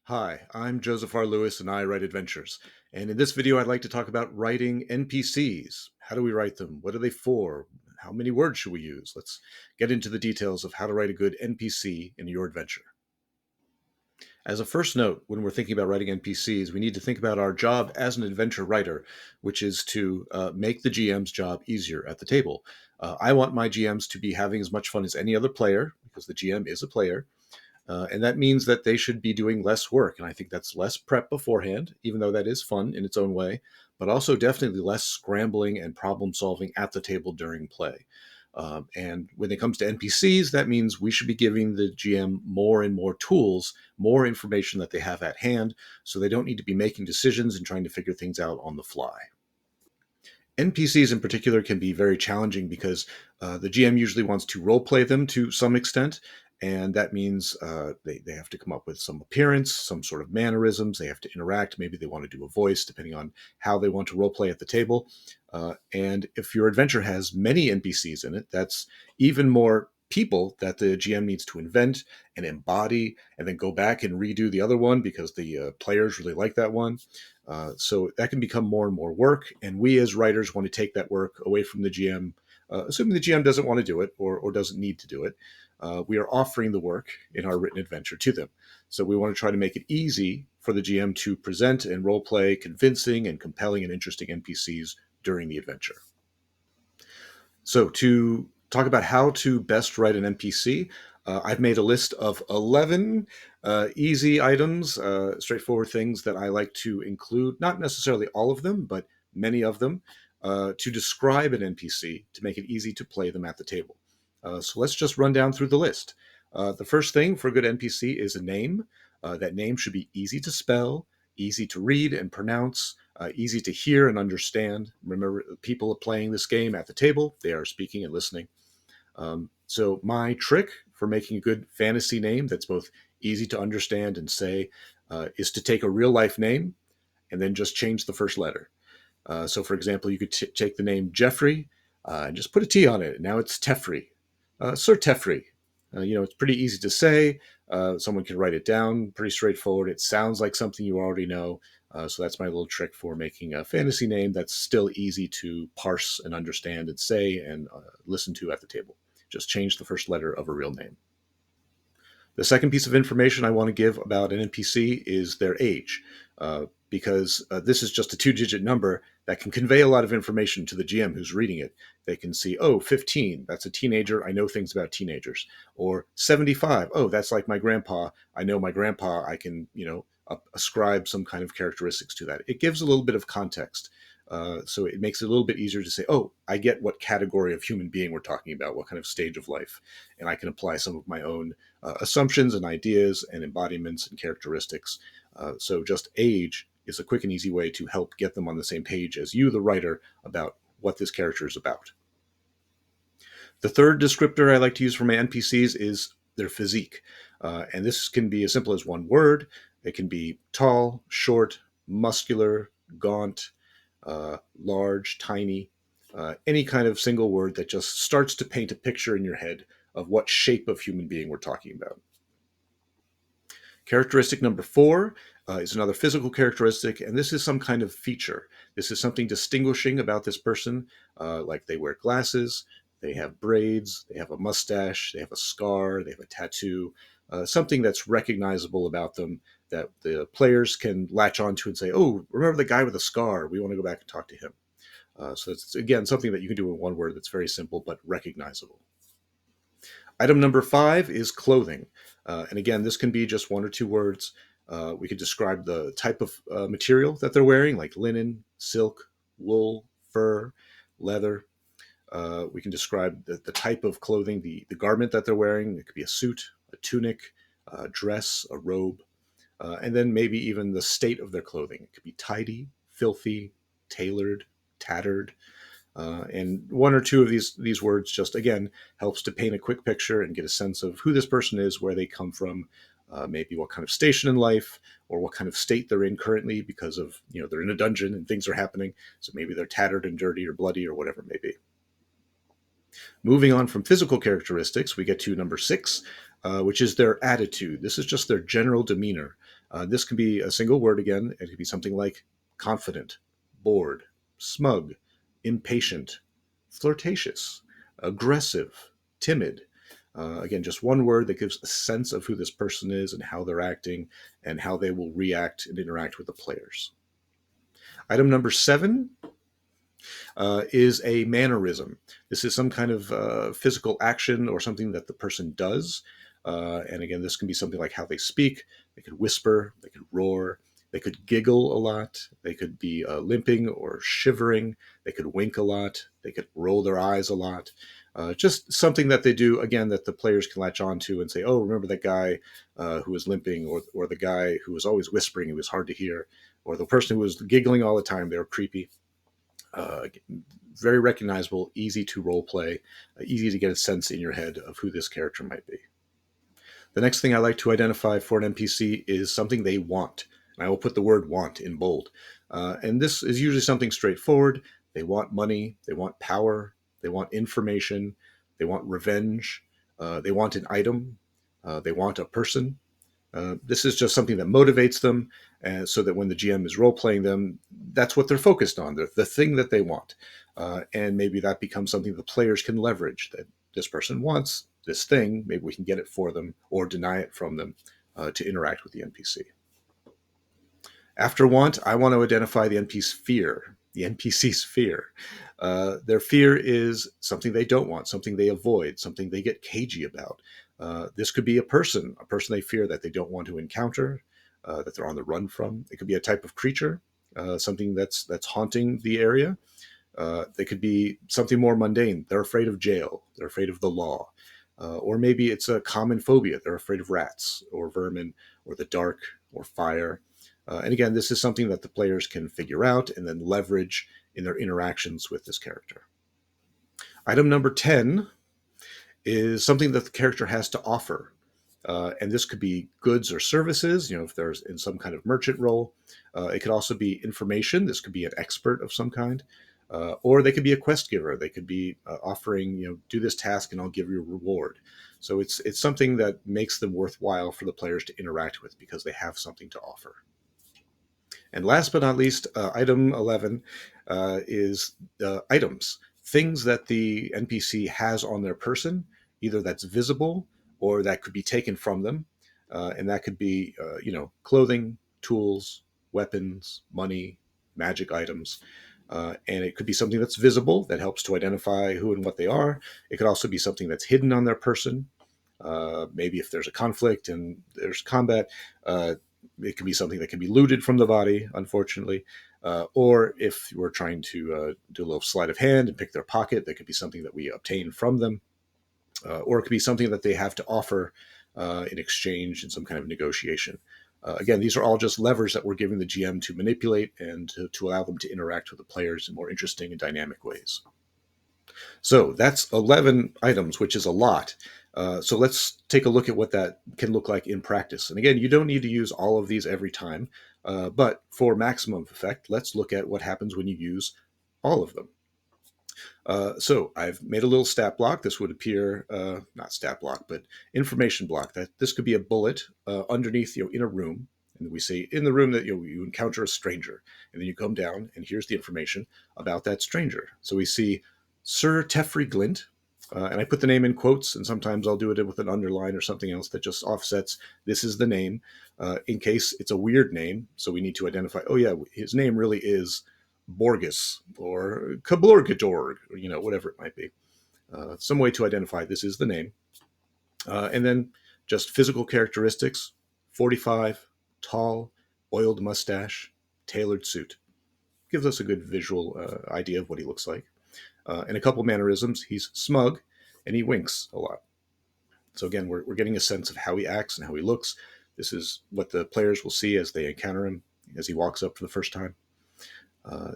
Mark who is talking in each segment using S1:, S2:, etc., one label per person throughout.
S1: Hi, I'm Joseph R. Lewis and I write adventures. And in this video, I'd like to talk about writing NPCs. How do we write them? What are they for? How many words should we use? Let's get into the details of how to write a good NPC in your adventure. As a first note, when we're thinking about writing NPCs, we need to think about our job as an adventure writer, which is to make the GM's job easier at the table. I want my GMs to be having as much fun as any other player, because the GM is a player. And that means that they should be doing less work. And I think that's less prep beforehand, even though that is fun in its own way, but also definitely less scrambling and problem solving at the table during play. And when it comes to NPCs, that means we should be giving the GM more and more tools, more information that they have at hand, so they don't need to be making decisions and trying to figure things out on the fly. NPCs in particular can be very challenging because the GM usually wants to role play them to some extent. And that means they have to come up with some appearance, some sort of mannerisms. They have to interact. Maybe they want to do a voice, depending on how they want to role play at the table. And if your adventure has many NPCs in it, that's even more people that the GM needs to invent and embody, and then go back and redo the other one because the players really like that one. So that can become more and more work, and we as writers want to take that work away from the GM, assuming the GM doesn't want to do it or doesn't need to do it. We are offering the work in our written adventure to them. So we want to try to make it easy for the GM to present and role play convincing and compelling and interesting NPCs during the adventure. So to talk about how to best write an NPC, I've made a list of 11 easy items, straightforward things that I like to include, not necessarily all of them, but many of them, to describe an NPC to make it easy to play them at the table. So let's just run down through the list. The first thing for a good NPC is a name. That name should be easy to spell, easy to read and pronounce, easy to hear and understand. Remember, people are playing this game at the table, they are speaking and listening. So, my trick for making a good fantasy name that's both easy to understand and say is to take a real life name and then just change the first letter. So, for example, you could take the name Jeffrey and just put a T on it. Now it's Teffrey, Sir Teffrey. It's pretty easy to say. Someone can write it down. Pretty straightforward. It sounds like something you already know. So that's my little trick for making a fantasy name that's still easy to parse and understand and say and listen to at the table. Just change the first letter of a real name. The second piece of information I want to give about an NPC is their age, because this is just a two-digit number that can convey a lot of information to the GM who's reading it. They can see, oh, 15, that's a teenager. I know things about teenagers. Or 75, oh, that's like my grandpa. I know my grandpa. I can, ascribe some kind of characteristics to that. It gives a little bit of context. So it makes it a little bit easier to say, oh, I get what category of human being we're talking about, what kind of stage of life. And I can apply some of my own assumptions and ideas and embodiments and characteristics. So just age is a quick and easy way to help get them on the same page as you, the writer, about what this character is about. The third descriptor I like to use for my NPCs is their physique. And this can be as simple as one word. It can be tall, short, muscular, gaunt, large, tiny, any kind of single word that just starts to paint a picture in your head of what shape of human being we're talking about. Characteristic number four is another physical characteristic, and this is some kind of feature. This is something distinguishing about this person, like they wear glasses, they have braids, they have a mustache, they have a scar, they have a tattoo, something that's recognizable about them that the players can latch onto and say, oh, remember the guy with a scar? We want to go back and talk to him. So it's, again, something that you can do in one word that's very simple but recognizable. Item number five is clothing. And again, this can be just one or two words. We could describe the type of material that they're wearing, like linen, silk, wool, fur, leather. We can describe the type of clothing, the garment that they're wearing. It could be a suit, a tunic, a dress, a robe, and then maybe even the state of their clothing. It could be tidy, filthy, tailored, tattered. And one or two of these words just, again, helps to paint a quick picture and get a sense of who this person is, where they come from, maybe what kind of station in life or what kind of state they're in currently because of, they're in a dungeon and things are happening. So maybe they're tattered and dirty or bloody or whatever it may be. Moving on from physical characteristics, we get to number six, which is their attitude. This is just their general demeanor. This can be a single word again. It could be something like confident, bored, smug, impatient, flirtatious, aggressive, timid. Again, just one word that gives a sense of who this person is and how they're acting and how they will react and interact with the players. Item number 7 is a mannerism. This is some kind of physical action or something that the person does. And again, this can be something like how they speak. They could whisper, they could roar, they could giggle a lot, they could be limping or shivering, they could wink a lot, they could roll their eyes a lot. Just something that they do, again, that the players can latch on to and say, oh, remember that guy who was limping, or the guy who was always whispering, he was hard to hear, or the person who was giggling all the time, they were creepy. Uh, Very recognizable, easy to role play, easy to get a sense in your head of who this character might be. The next thing I like to identify for an NPC is something they want. And I will put the word want in bold. And this is usually something straightforward. They want money, they want power, they want information, they want revenge, they want an item, they want a person. This is just something that motivates them, so that when the GM is role playing them, that's what they're focused on. They're the thing that they want. And maybe that becomes something the players can leverage, that this person wants this thing. Maybe we can get it for them or deny it from them to interact with the NPC. After want, I want to identify the NPC's fear. The NPC's fear. Their fear is something they don't want, something they avoid, something they get cagey about. This could be a person they fear that they don't want to encounter, that they're on the run from. It could be a type of creature, something that's haunting the area. They could be something more mundane. They're afraid of jail. They're afraid of the law. Or maybe it's a common phobia. They're afraid of rats or vermin or the dark or fire. And again, this is something that the players can figure out and then leverage in their interactions with this character. Item number 10 is something that the character has to offer. And this could be goods or services, if there's in some kind of merchant role. It could also be information. This could be an expert of some kind. Or they could be a quest giver. They could be offering, do this task and I'll give you a reward. So it's something that makes them worthwhile for the players to interact with because they have something to offer. And last but not least, item 11 is items, things that the NPC has on their person, either that's visible or that could be taken from them. And that could be, clothing, tools, weapons, money, magic items. And it could be something that's visible that helps to identify who and what they are. It could also be something that's hidden on their person. Maybe if there's a conflict and there's combat, it can be something that can be looted from the body, unfortunately. Or if we're trying to do a little sleight of hand and pick their pocket, that could be something that we obtain from them. Or it could be something that they have to offer in exchange in some kind of negotiation. Again, these are all just levers that we're giving the GM to manipulate and to allow them to interact with the players in more interesting and dynamic ways. So that's 11 items, which is a lot. So let's take a look at what that can look like in practice. And again, you don't need to use all of these every time, but for maximum effect, let's look at what happens when you use all of them. So I've made a little stat block. This would appear, not stat block, but information block. That this could be a bullet underneath, in a room. And we say in the room that you encounter a stranger, and then you come down, and here's the information about that stranger. So we see Sir Teffrey Glint, and I put the name in quotes, and sometimes I'll do it with an underline or something else that just offsets this is the name, in case it's a weird name. So we need to identify, oh yeah, his name really is Borgus or Kablorgadorg, or whatever it might be. Some way to identify this is the name. And then just physical characteristics: 45, tall, oiled mustache, tailored suit. Gives us a good visual idea of what he looks like. And a couple mannerisms: he's smug and he winks a lot. So again, we're getting a sense of how he acts and how he looks. This is what the players will see as they encounter him, as he walks up for the first time.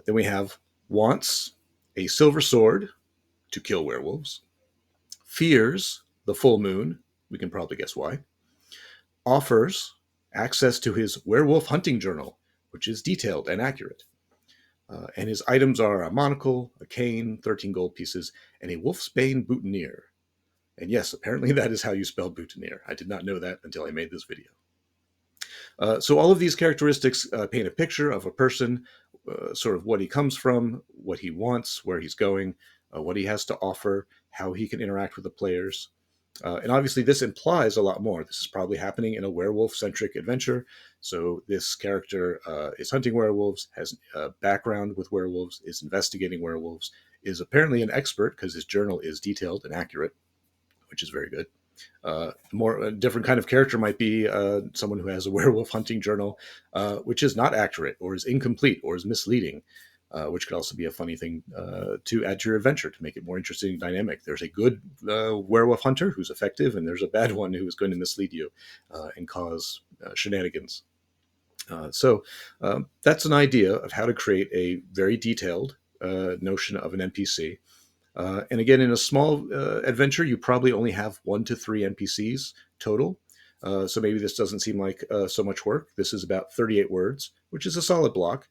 S1: Then we have wants a silver sword to kill werewolves, fears the full moon. We can probably guess why. Offers access to his werewolf hunting journal, which is detailed and accurate. And his items are a monocle, a cane, 13 gold pieces, and a wolfsbane boutonniere. And yes, apparently that is how you spell boutonniere. I did not know that until I made this video. So all of these characteristics paint a picture of a person, sort of what he comes from, what he wants, where he's going, what he has to offer, how he can interact with the players. And obviously, this implies a lot more. This is probably happening in a werewolf centric adventure. So, this character is hunting werewolves, has a background with werewolves, is investigating werewolves, is apparently an expert because his journal is detailed and accurate, which is very good. More a different kind of character might be someone who has a werewolf hunting journal, which is not accurate or is incomplete or is misleading, which could also be a funny thing to add to your adventure to make it more interesting and dynamic. There's a good werewolf hunter who's effective, and there's a bad one who is going to mislead you and cause shenanigans. So that's an idea of how to create a very detailed notion of an NPC. And again, in a small adventure, you probably only have 1 to 3 NPCs total. So maybe this doesn't seem like so much work. This is about 38 words, which is a solid block.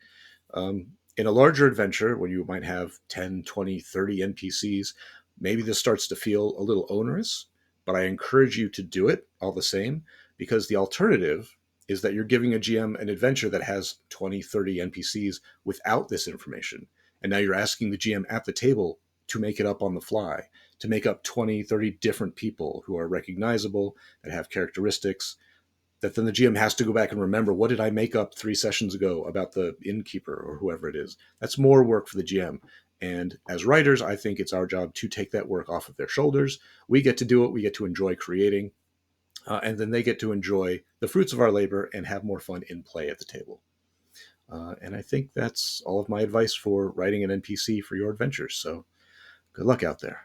S1: In a larger adventure, where you might have 10, 20, 30 NPCs, maybe this starts to feel a little onerous, but I encourage you to do it all the same, because the alternative is that you're giving a GM an adventure that has 20, 30 NPCs without this information. And now you're asking the GM at the table to make it up on the fly, to make up 20, 30 different people who are recognizable, that have characteristics, that then the GM has to go back and remember, what did I make up 3 sessions ago about the innkeeper or whoever it is? That's more work for the GM. And as writers, I think it's our job to take that work off of their shoulders. We get to do it. We get to enjoy creating. And then they get to enjoy the fruits of our labor and have more fun in play at the table. And I think that's all of my advice for writing an NPC for your adventures. So good luck out there.